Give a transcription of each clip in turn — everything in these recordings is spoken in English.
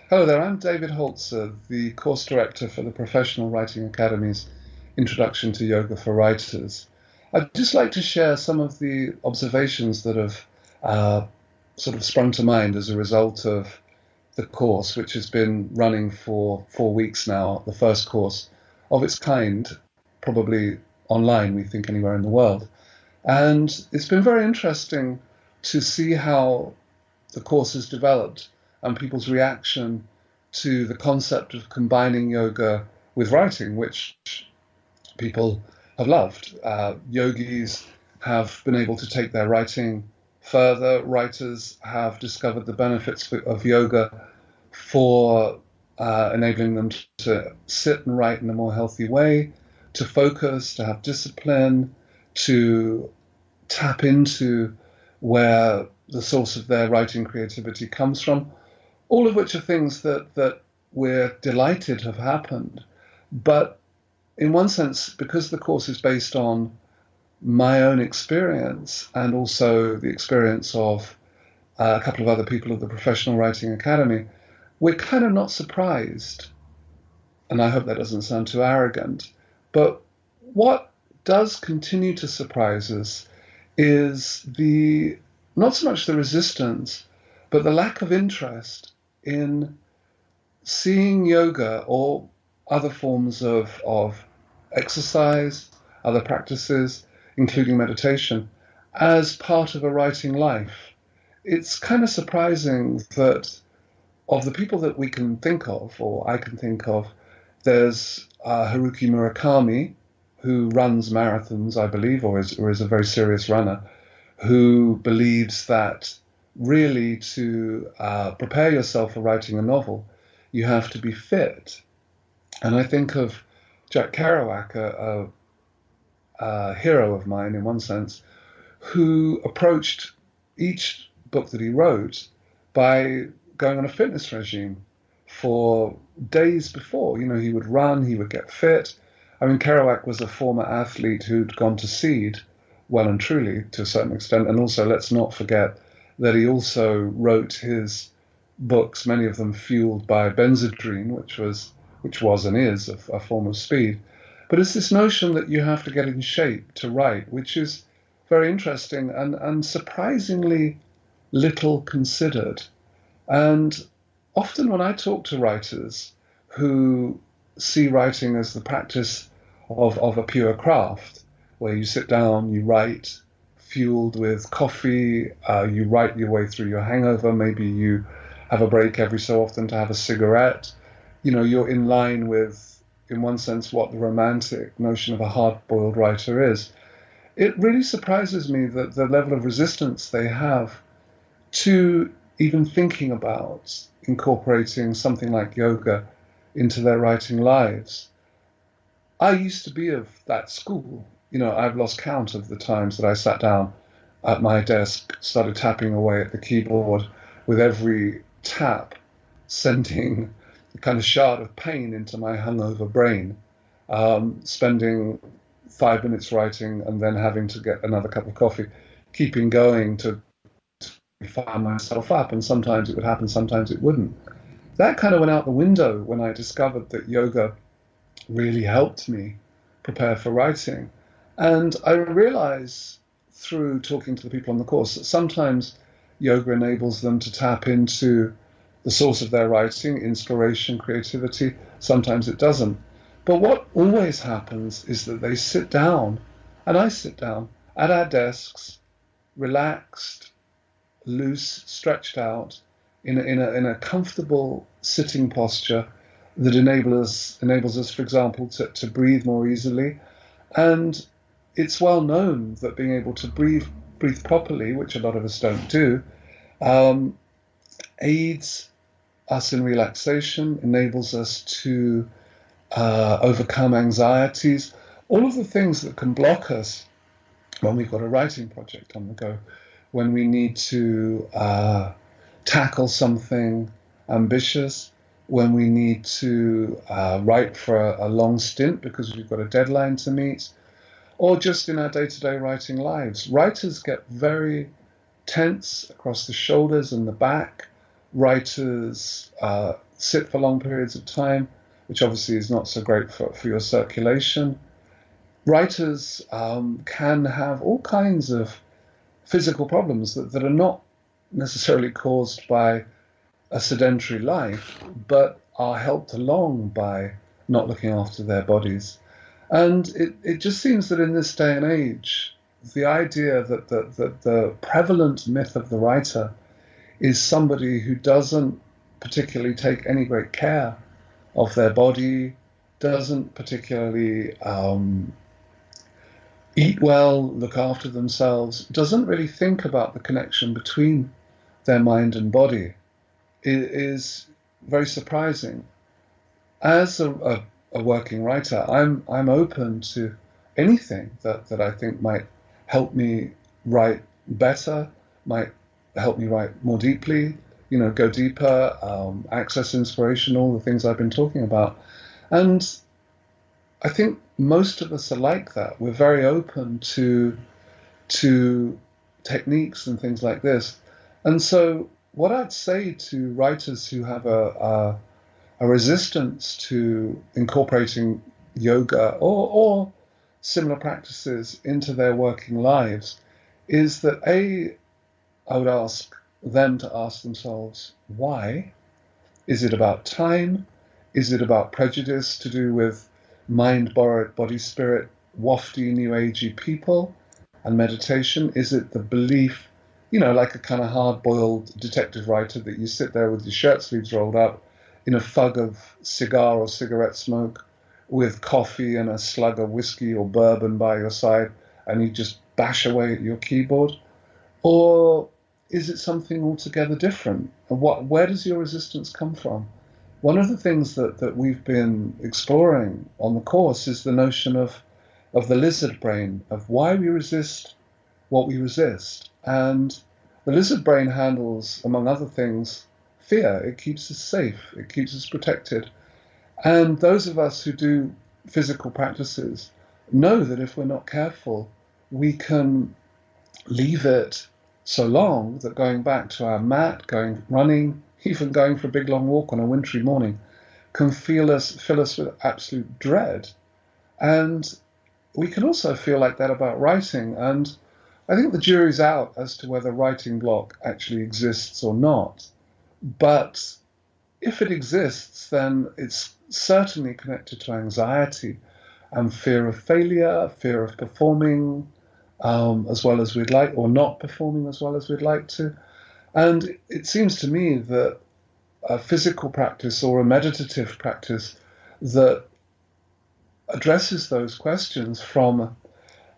Hello there, I'm David Holzer, the course director for the Professional Writing Academy's Introduction to Yoga for Writers. I'd just like to share some of the observations that have uh, sort of sprung to mind as a result of the course, which has been running for 4 weeks now, the first course of its kind, probably online, we think, anywhere in the world. And it's been very interesting to see how the course has developed and people's reaction to the concept of combining yoga with writing, which people have loved. Yogis have been able to take their writing further. Writers have discovered the benefits of yoga for enabling them to sit and write in a more healthy way, to focus, to have discipline, to tap into where the source of their writing creativity comes from, all of which are things that we're delighted have happened. But in one sense, because the course is based on my own experience and also the experience of a couple of other people at the Professional Writing Academy, we're kind of not surprised. And I hope that doesn't sound too arrogant. But what does continue to surprise us is not so much the resistance, but the lack of interest in seeing yoga or other forms of exercise, other practices, including meditation, as part of a writing life. It's kind of surprising that of the people that we can think of, or I can think of, there's Haruki Murakami, who runs marathons, I believe, or is a very serious runner, who believes that really to prepare yourself for writing a novel, you have to be fit. And I think of Jack Kerouac, a hero of mine in one sense, who approached each book that he wrote by going on a fitness regime for days before. You know, he would run, he would get fit. I mean, Kerouac was a former athlete who'd gone to seed well and truly to a certain extent. And also, let's not forget that he also wrote his books, many of them fueled by benzodrine, which was and is a form of speed. But it's this notion that you have to get in shape to write, which is very interesting and surprisingly little considered. And often when I talk to writers who see writing as the practice of a pure craft, where you sit down, you write, fueled with coffee, you write your way through your hangover, maybe you have a break every so often to have a cigarette. You know, you're in line with, in one sense, what the romantic notion of a hard-boiled writer is. It really surprises me that the level of resistance they have to even thinking about incorporating something like yoga into their writing lives. I used to be of that school. You know, I've lost count of the times that I sat down at my desk, started tapping away at the keyboard, with every tap sending a kind of shard of pain into my hungover brain, spending 5 minutes writing and then having to get another cup of coffee, keeping going to fire myself up. And sometimes it would happen, sometimes it wouldn't. That kind of went out the window when I discovered that yoga really helped me prepare for writing. And I realize through talking to the people on the course that sometimes yoga enables them to tap into the source of their writing, inspiration, creativity. Sometimes it doesn't. But what always happens is that they sit down, and I sit down at our desks, relaxed, loose, stretched out, in a comfortable sitting posture that enables us, for example, to breathe more easily. And it's well known that being able to breathe properly, which a lot of us don't do, aids us in relaxation, enables us to overcome anxieties, all of the things that can block us when we've got a writing project on the go, when we need to tackle something ambitious, when we need to write for a long stint because we've got a deadline to meet, or just in our day-to-day writing lives. Writers get very tense across the shoulders and the back Writers sit for long periods of time, which obviously is not so great for your circulation. Writers can have all kinds of physical problems that are not necessarily caused by a sedentary life, but are helped along by not looking after their bodies. And it just seems that in this day and age, the idea that the prevalent myth of the writer is somebody who doesn't particularly take any great care of their body, doesn't particularly eat well, look after themselves, doesn't really think about the connection between their mind and body, is very surprising. As a working writer, I'm open to anything that I think might help me write better, might help me write more deeply, go deeper, access inspiration, all the things I've been talking about. And I think most of us are like that. We're very open to techniques and things like this. And so what I'd say to writers who have a resistance to incorporating yoga or similar practices into their working lives is that I would ask them to ask themselves, why? Is it about time? Is it about prejudice to do with mind, borrowed, body, spirit, wafty, new agey people and meditation? Is it the belief, like a kind of hard-boiled detective writer, that you sit there with your shirt sleeves rolled up in a fug of cigar or cigarette smoke with coffee and a slug of whiskey or bourbon by your side and you just bash away at your keyboard? Or is it something altogether different? And where does your resistance come from? One of the things that we've been exploring on the course is the notion of the lizard brain, of why we resist what we resist. And the lizard brain handles, among other things, fear. It keeps us safe. It keeps us protected. And those of us who do physical practices know that if we're not careful, we can leave it so long that going back to our mat, going running, even going for a big long walk on a wintry morning, can fill us with absolute dread. And we can also feel like that about writing. And I think the jury's out as to whether writing block actually exists or not. But if it exists, then it's certainly connected to anxiety and fear of failure, fear of performing as well as we'd like, or not performing as well as we'd like to. And it seems to me that a physical practice or a meditative practice that addresses those questions from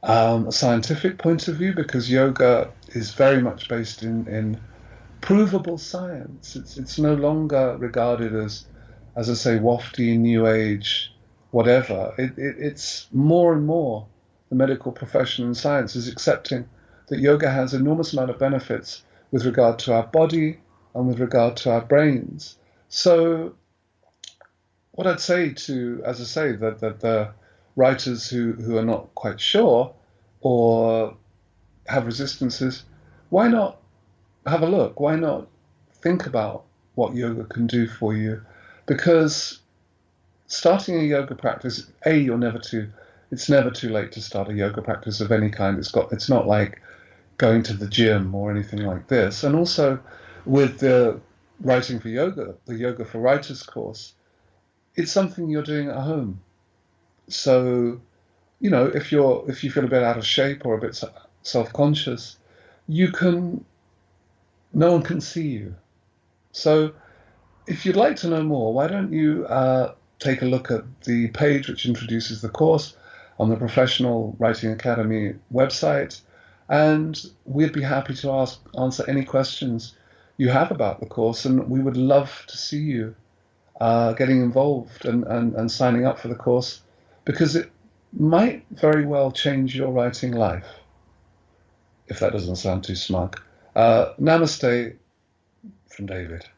a scientific point of view, because yoga is very much based in provable science. It's no longer regarded as I say, wafty, new age, whatever. It's more and more the medical profession and science is accepting that yoga has an enormous amount of benefits with regard to our body and with regard to our brains. So what I'd say to, as I say, that the writers who are not quite sure or have resistances, why not have a look? Why not think about what yoga can do for you? Because starting a yoga practice, it's never too late to start a yoga practice of any kind. It's not like going to the gym or anything like this. And also with the Writing for Yoga, the Yoga for Writers course, it's something you're doing at home. So, if you feel a bit out of shape or a bit self-conscious, no one can see you. So if you'd like to know more, why don't you take a look at the page which introduces the course on the Professional Writing Academy website, and we'd be happy to answer any questions you have about the course, and we would love to see you getting involved and signing up for the course, because it might very well change your writing life, if that doesn't sound too smug. Namaste from David.